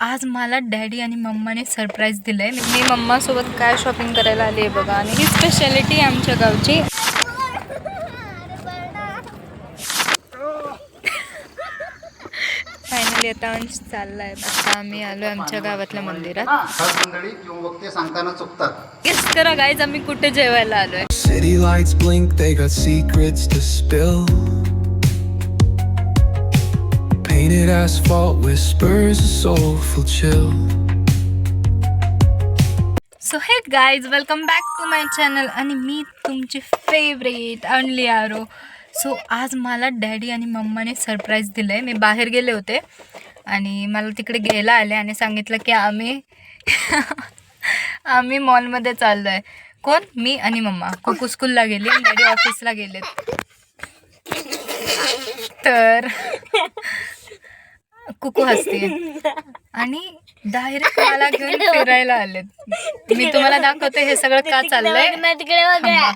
आज मला डॅडी आणि मम्माने सरप्राईज दिलंय. मी मम्मा सोबत काय शॉपिंग करायला आली आहे बघा. आणि ही स्पेशालिटी आहे आमच्या गावची. फायनली आता अंश चाललाय. आता आम्ही आलोय आमच्या गावातल्या मंदिरात. मंडळी किंवा वक्ते सांगताना चुकतात. गेस करा गाईज आम्ही कुठे जेवायला आलोय. City lights blink, they got secrets to spill. Painted asphalt whispers a soulful chill. So hey guys welcome back to my channel. आणि मी तुमची फेवरेट ओनली आरो. सो आज मला डॅडी आणि मम्माने सरप्राईज दिलं आहे. मी बाहेर गेले होते आणि मला तिकडे घ्यायला आले आणि सांगितलं की आम्ही मॉलमध्ये चाललो आहे. कोण? मी आणि मम्मा. कुकू स्कूलला गेली आणि डॅडी ऑफिसला गेलेत. तर कुकू हसते आणि डायरेक्ट मला घेऊन फिरायला आलेत. मी तुम्हाला दाखवते हे सगळं का चाललंय. थांबा.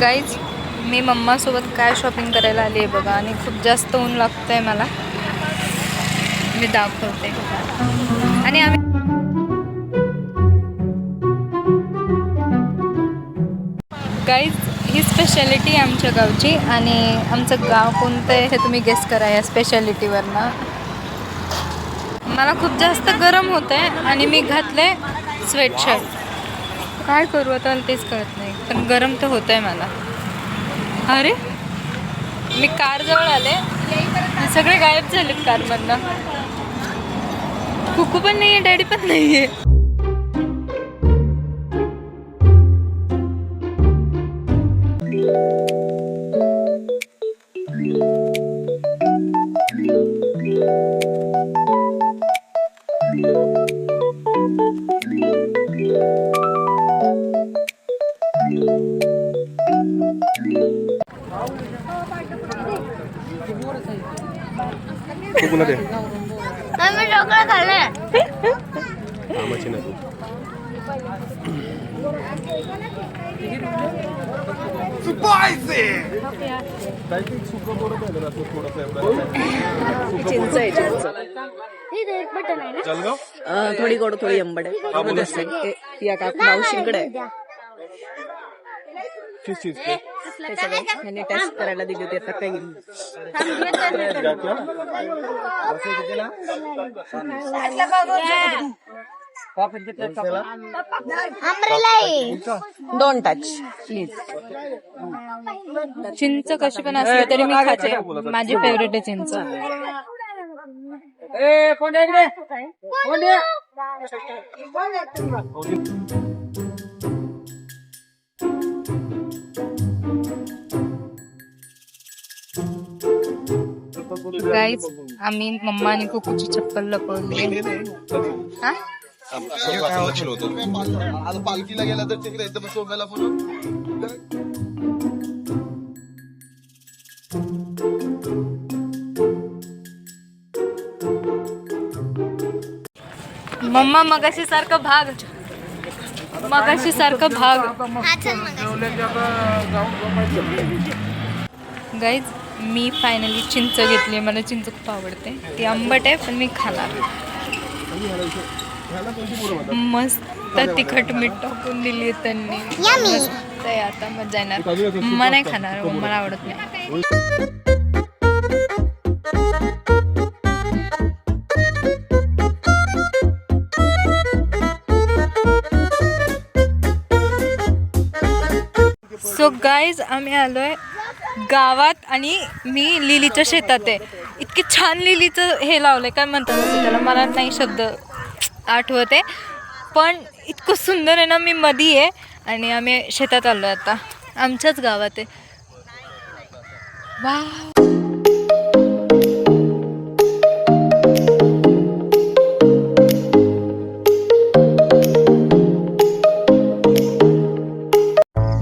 गाईज मी मम्मासोबत काय शॉपिंग करायला आली आहे बघा. आणि खूप जास्त ऊन लागतं आहे मला. मी दाखवते. आणि आम्ही गाईज ही स्पेशालिटी आहे आमच्या गावची. आणि आमचं गाव कोणतं आहे हे तुम्ही गेस करा या स्पेशालिटीवरनं. मला खूप जास्त गरम होतं आहे आणि मी घातलं स्वेटशर्ट. काय करू आता तेच कळत नाही. पण गरम तर होतं आहे मला. अरे मी कारजवळ आले, सगळे गायब झालेत कारमधनं. कुकू पण नाही आहे, डॅडी पण नाही आहे. कुकुला दे. आम्ही ढोकळा खाल्लाय. कामाची नाही. एक बटन आहे ना. चल गो. थोडी गोड थोडी आंबट आहे. या काकू मावशींकडे चीज ते सगळं त्यांनी टेस्ट करायला दिली होती. आता काही डोंट टच प्लीज. चिंच कशी पण असली तरी मी खाते. माझी फेवरेट आहे चिंच. गाईज आम्ही मम्मा आणि कुकूची चप्पल लपवली. हा लक्ष होतं. आता पालखीला गेला तर तिकडे एकदम सोम्याला मम्मा मगाशी सारखं भाग. गाईज मी फायनली चिंच घेतली. मला चिंच खूप आवडते. ती आंबट आहे पण मी खाणार. मस्त तिखट मीठ टाकून दिली त्यांनी. मस्त आहे. आता मजा येणार. मम्मा नाही खाणार, मला आवडत नाही. सो गाईज आम्ही आलोय गावात आणि मी लिलीच्या शेतात आहे. इतकी छान लिलीचं हे लावलंय. काय म्हणतात त्याला, मला नाही शब्द आठवते. पण इतकं सुंदर आहे ना. मी मधी आहे आणि आम्ही शेतात आलो आता. आमच्याच गावात आहे. वा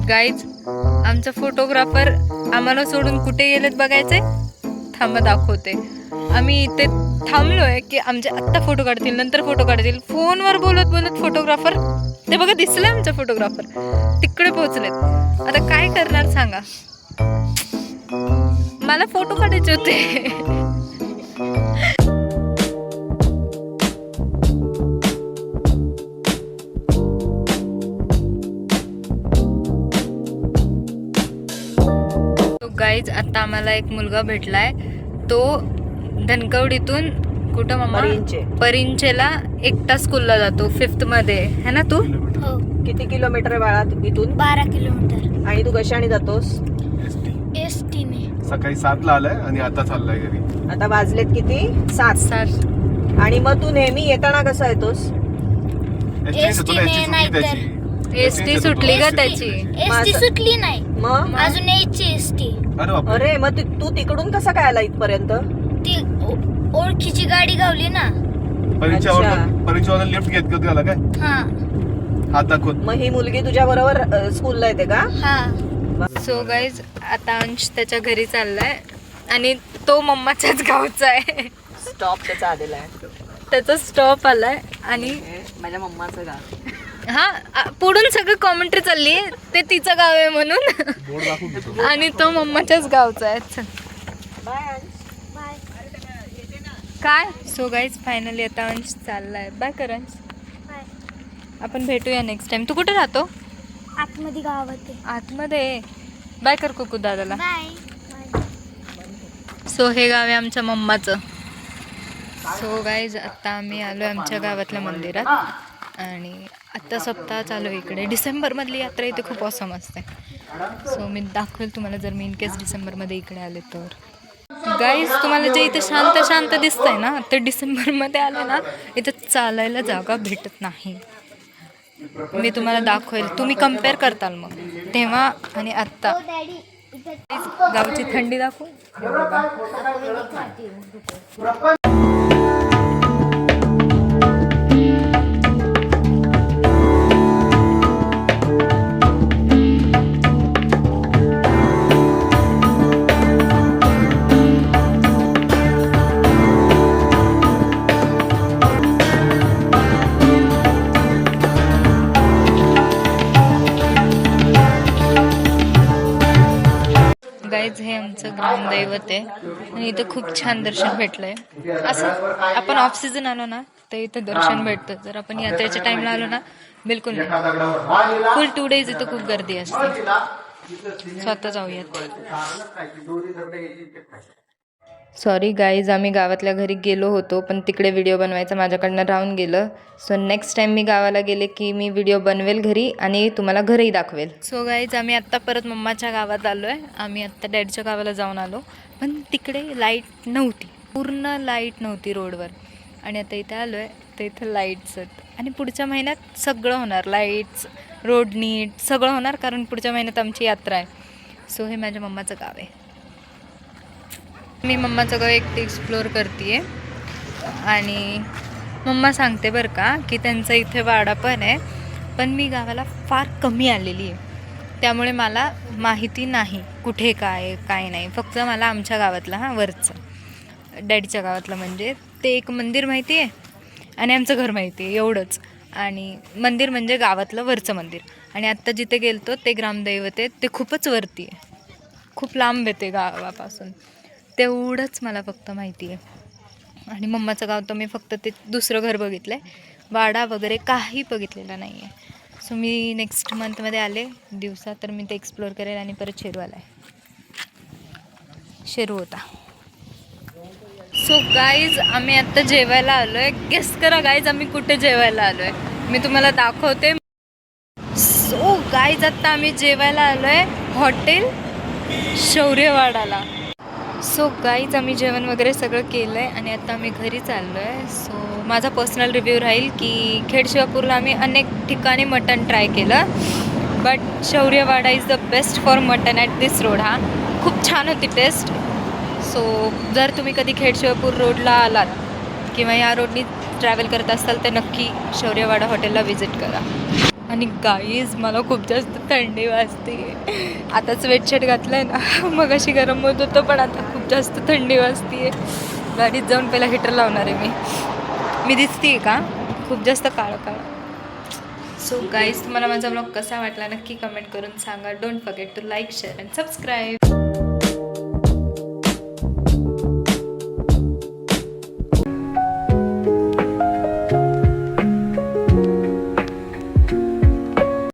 गाईज आमचा फोटोग्राफर आम्हाला सोडून कुठे गेलेत बघायचे? थांबा दाखवते. आम्ही इथे थांबलोय की आमचे आत्ता फोटो काढतील, नंतर फोटो काढतील. फोनवर बोलत बोलत फोटोग्राफर ते बघा दिसले आमचे फोटोग्राफर तिकडे पोहोचलेत. आता काय करणार सांगा? मला फोटो काढायचे होते. गाईज आता आम्हाला एक मुलगा भेटलाय. तो धनकवडीतून कुठं मम्मा? परिंचेला एकटा स्कूलला जातो 5th मध्ये, है ना तू? हो किती किलोमीटर आहे बाळा इथून? 12 किलोमीटर. आणि तू कशाने जातोस? ST ने. सकाळी 7ला आलाय आणि आता चाललाय घरी. आता वाजलेत किती? 7. आणि मग तू नेहमी येताना कसा येतोस? ST ने नाही तर एसटी सुटली का त्याची? ST सुटली नाही, मग अजून यायची ST. अरे बापरे. अरे मग तू तिकडून कसा काय आला इथपर्यंत? ती ओळखीची गाडी गावली ना. परीक्षेवर लिफ्ट घेत होती आला काय? हा हात दाखवत. मग ही मुलगी तुझ्या बरोबर स्कूलला येते का? हा. सो गाईज आता अंश त्याच्या घरी चाललाय आणि तो मम्माच्याच गावचा आहे. स्टॉप त्याचा आलेला आहे. त्याचा स्टॉप आलाय आणि माझ्या मम्माचं गाव. हा पुढून सगळं कॉमेंट्री चालली ते तिचं गाव आहे म्हणून आणि तो मम्माच्याच गावचा आहे. चल काय. सो गाईज फायनली आता अंश चाललाय. बाय कर अंश. आपण भेटूया नेक्स्ट टाइम. तू कुठे राहतो? आतमध्ये गावात आहे. आतमध्ये. बाय कर कुकू दादाला. बाय. सो हे गाव आहे आमच्या मम्माचं. सो गाईज आता आम्ही आलो आमच्या गावातल्या मंदिरात आणि आत्ता सप्ताह चालू आहे इकडे. डिसेंबरमधली यात्रा इथे खूप ऑसम असते. सो मी दाखवेल तुम्हाला जर मी इन केस डिसेंबरमध्ये इकडे आले तर. गाईज तुम्हाला जे इथे शांत शांत दिसतंय ना ते डिसेंबरमध्ये आले ना इथे चालायला जागा भेटत नाही. मी तुम्हाला दाखवेल. तुम्ही कम्पेअर करताल मग तेव्हा आणि आत्ता. गावची थंडी दाखवू. गाईज हे आमचं ग्रामदैवत आहे आणि इथं खूप छान दर्शन भेटलंय. असं आपण ऑफ सीझन आलो ना तर इथं दर्शन भेटतं. जर आपण यात्रेच्या टाइमला आलो ना बिलकुल नाही. फुल 2 days इथं खूप गर्दी असते. स्वतः जाऊयात. सॉरी गाईज आम्ही गावातल्या घरी गेलो होतो पण तिकडे व्हिडिओ बनवायचं माझ्याकडनं राहून गेलं. सो नेक्स्ट टाइम मी गावाला गेले की मी व्हिडिओ बनवेल घरी आणि तुम्हाला घरही दाखवेल. सो गाईज आम्ही आत्ता परत मम्माच्या गावात आलो आहे. आम्ही आत्ता डॅडीच्या गावाला जाऊन आलो पण तिकडे लाईट नव्हती. पूर्ण लाईट नव्हती रोडवर आणि आता इथे आलो आहे तर इथं लाईट्स आहेत. आणि पुढच्या महिन्यात सगळं होणार. लाईट्स, रोड नीट सगळं होणार कारण पुढच्या महिन्यात आमची यात्रा आहे. सो हे माझ्या मम्माचं गाव आहे. मी मम्माचं गाव एकटी एक्सप्लोअर करते आहे आणि मम्मा सांगते बरं का की त्यांचं इथे वाडा पण आहे पण मी गावाला फार कमी आलेली आहे त्यामुळे मला माहिती नाही कुठे काय काय नाही. फक्त मला आमच्या गावातलं वरचं डॅडीच्या गावातलं म्हणजे ते एक मंदिर माहिती आहे आणि आमचं घर माहिती आहे एवढंच. आणि मंदिर म्हणजे गावातलं वरचं मंदिर. आणि आत्ता जिथे गेलतो ते ग्रामदैवत आहे ते खूपच वरती आहे. खूप लांब येते गावापासून. तेवढंच मला फक्त माहिती आहे. आणि मम्माचं गाव तर मी फक्त ते दुसरं घर बघितलं आहे. वाडा वगैरे काही बघितलेला नाही आहे. सो मी नेक्स्ट मंथमध्ये आले दिवसात तर मी ते एक्सप्लोअर करेल. आणि परत शेरू आला आहे. शेरू होता. सो गाईज आम्ही आत्ता जेवायला आलो आहे. गेस करा गाईज आम्ही कुठे जेवायला आलो आहे. मी तुम्हाला दाखवते. सो गाईज आत्ता आम्ही जेवायला आलो आहे हॉटेल शौर्यवाडाला. सो गाईज आम्ही जेवण वगैरे सगळं केलं आहे आणि आता आम्ही घरी चाललो आहे. सो माझा पर्सनल रिव्ह्यू राहील की खेडशिवापूरला आम्ही अनेक ठिकाणी मटण ट्राय केलं but Shauryawada is the best for mutton at this road. खूप छान होती टेस्ट. सो जर तुम्ही कधी खेडशिवापूर रोडला आलात किंवा या रोडनी ट्रॅव्हल करत असाल तर नक्की शौर्यवाडा हॉटेलला व्हिजिट करा. आणि गाईज मला खूप जास्त थंडी वाजते. आता स्वेटशर्ट घातलं आहे ना, मग अशी गरम होत होतं, पण आता खूप जास्त थंडी वाजते. गाडीत जाऊन पहिला हीटर लावणार आहे मी दिसते का खूप जास्त काळं काळं. सो गाईज तुम्हाला माझा ब्लॉग कसा वाटला नक्की कमेंट करून सांगा. Don't forget to like share and subscribe.